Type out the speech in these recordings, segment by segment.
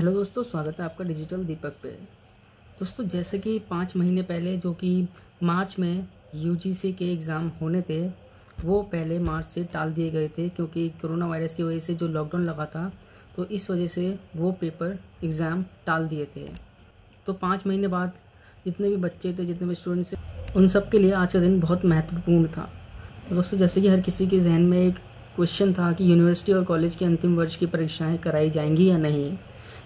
Hello दोस्तों, स्वागत है आपका डिजिटल दीपक पे। दोस्तों, जैसे कि 5 महीने पहले जो कि मार्च में यूजीसी के एग्ज़ाम होने थे, वो पहले मार्च से टाल दिए गए थे क्योंकि कोरोना वायरस की वजह से जो लॉकडाउन लगा था, तो इस वजह से वो पेपर एग्ज़ाम टाल दिए थे। तो 5 महीने बाद जितने भी बच्चे थे, जितने भी स्टूडेंट्स थे, उन सब के लिए आज का दिन बहुत महत्वपूर्ण था। तो दोस्तों, जैसे कि हर किसी के जहन में एक क्वेश्चन था कि यूनिवर्सिटी और कॉलेज के अंतिम वर्ष की परीक्षाएं कराई जाएंगी या नहीं।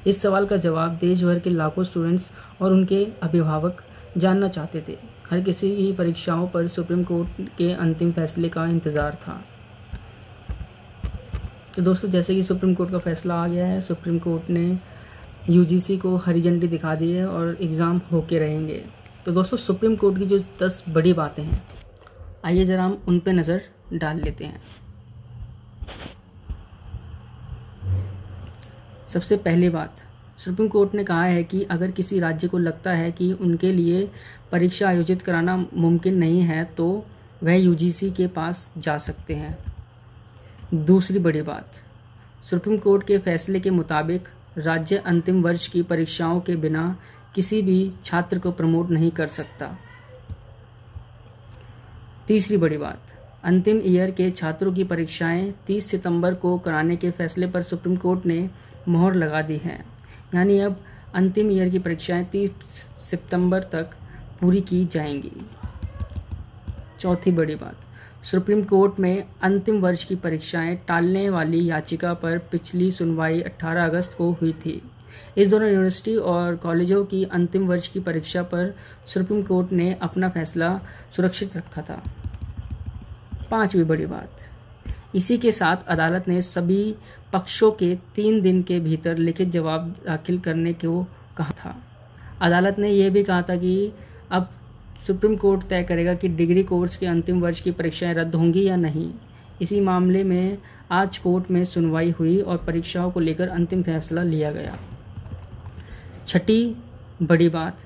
इस सवाल का जवाब देश भर के लाखों स्टूडेंट्स और उनके अभिभावक जानना चाहते थे। हर किसी की परीक्षाओं पर सुप्रीम कोर्ट के अंतिम फैसले का इंतज़ार था। तो दोस्तों, जैसे कि सुप्रीम कोर्ट का फैसला आ गया है, सुप्रीम कोर्ट ने यूजीसी को हरी झंडी दिखा दी है और एग्ज़ाम होके रहेंगे। तो दोस्तों, सुप्रीम कोर्ट की जो 10 बड़ी बातें हैं, आइए ज़रा हम उन पे नज़र डाल लेते हैं। सबसे पहली बात, सुप्रीम कोर्ट ने कहा है कि अगर किसी राज्य को लगता है कि उनके लिए परीक्षा आयोजित कराना मुमकिन नहीं है तो वह यूजीसी के पास जा सकते हैं। दूसरी बड़ी बात, सुप्रीम कोर्ट के फैसले के मुताबिक राज्य अंतिम वर्ष की परीक्षाओं के बिना किसी भी छात्र को प्रमोट नहीं कर सकता। तीसरी बड़ी बात, अंतिम ईयर के छात्रों की परीक्षाएं 30 सितंबर को कराने के फैसले पर सुप्रीम कोर्ट ने मोहर लगा दी है। यानी अब अंतिम ईयर की परीक्षाएं 30 सितंबर तक पूरी की जाएंगी। चौथी बड़ी बात, सुप्रीम कोर्ट में अंतिम वर्ष की परीक्षाएं टालने वाली याचिका पर पिछली सुनवाई 18 अगस्त को हुई थी। इस दौरान यूनिवर्सिटी और कॉलेजों की अंतिम वर्ष की परीक्षा पर सुप्रीम कोर्ट ने अपना फैसला सुरक्षित रखा था। पांचवी बड़ी बात, इसी के साथ अदालत ने सभी पक्षों के 3 दिन के भीतर लिखित जवाब दाखिल करने को कहा था। अदालत ने यह भी कहा था कि अब सुप्रीम कोर्ट तय करेगा कि डिग्री कोर्स के अंतिम वर्ष की परीक्षाएं रद्द होंगी या नहीं। इसी मामले में आज कोर्ट में सुनवाई हुई और परीक्षाओं को लेकर अंतिम फैसला लिया गया। छठी बड़ी बात,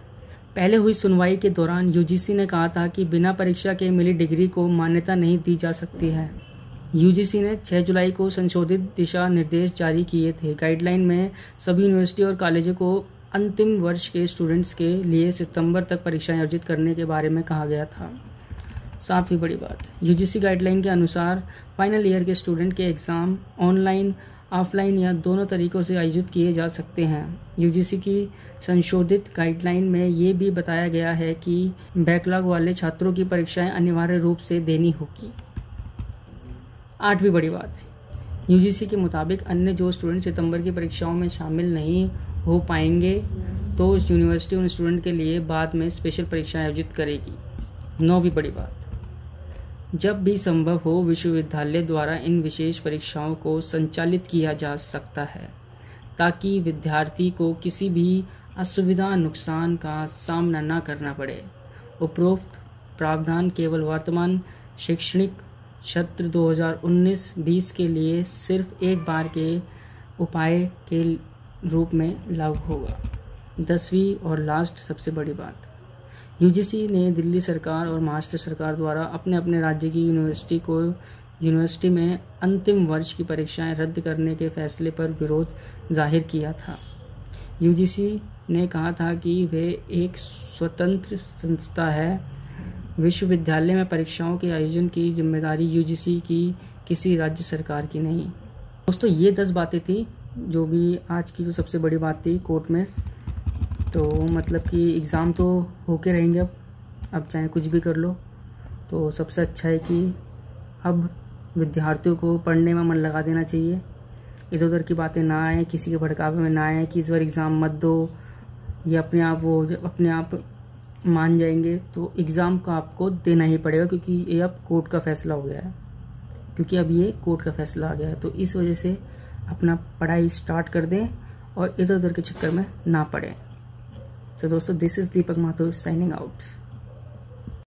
पहले हुई सुनवाई के दौरान यूजीसी ने कहा था कि बिना परीक्षा के मिली डिग्री को मान्यता नहीं दी जा सकती है। यूजीसी ने 6 जुलाई को संशोधित दिशा निर्देश जारी किए थे। गाइडलाइन में सभी यूनिवर्सिटी और कॉलेजों को अंतिम वर्ष के स्टूडेंट्स के लिए सितंबर तक परीक्षाएं आयोजित करने के बारे में कहा गया था। सातवीं बड़ी बात, यूजीसी गाइडलाइन के अनुसार फाइनल ईयर के स्टूडेंट के एग्ज़ाम ऑनलाइन, ऑफलाइन या दोनों तरीक़ों से आयोजित किए जा सकते हैं। यूजीसी की संशोधित गाइडलाइन में ये भी बताया गया है कि बैकलॉग वाले छात्रों की परीक्षाएं अनिवार्य रूप से देनी होगी। आठवीं बड़ी बात, यूजीसी के मुताबिक अन्य जो स्टूडेंट सितंबर की परीक्षाओं में शामिल नहीं हो पाएंगे तो यूनिवर्सिटी उन स्टूडेंट के लिए बाद में स्पेशल परीक्षाएं आयोजित करेगी। नौवीं बड़ी बात, जब भी संभव हो विश्वविद्यालय द्वारा इन विशेष परीक्षाओं को संचालित किया जा सकता है ताकि विद्यार्थी को किसी भी असुविधा नुकसान का सामना न करना पड़े। उपरोक्त प्रावधान केवल वर्तमान शैक्षणिक सत्र 2019-20 के लिए सिर्फ एक बार के उपाय के रूप में लागू होगा। 10वीं और लास्ट सबसे बड़ी बात, यूजीसी ने दिल्ली सरकार और महाराष्ट्र सरकार द्वारा अपने अपने राज्य की यूनिवर्सिटी में अंतिम वर्ष की परीक्षाएं रद्द करने के फैसले पर विरोध जाहिर किया था। यूजीसी ने कहा था कि वे एक स्वतंत्र संस्था है। विश्वविद्यालय में परीक्षाओं के आयोजन की जिम्मेदारी यूजीसी की किसी राज्य सरकार की नहीं। दोस्तों, ये 10 बातें थी जो भी आज की जो सबसे बड़ी बात थी कोर्ट में। तो मतलब कि एग्ज़ाम तो होके रहेंगे अब चाहे कुछ भी कर लो। तो सबसे अच्छा है कि अब विद्यार्थियों को पढ़ने में मन लगा देना चाहिए। इधर उधर की बातें ना आए, किसी के भड़कावे में ना आए कि इस बार एग्ज़ाम मत दो, या अपने आप मान जाएंगे। तो एग्ज़ाम को आपको देना ही पड़ेगा क्योंकि ये अब कोर्ट का फैसला हो गया है, क्योंकि अब ये कोर्ट का फैसला आ गया है। तो इस वजह से अपना पढ़ाई स्टार्ट कर दें और इधर उधर के चक्कर में ना पड़ें। तो दोस्तों, this is Deepak Mathur signing out.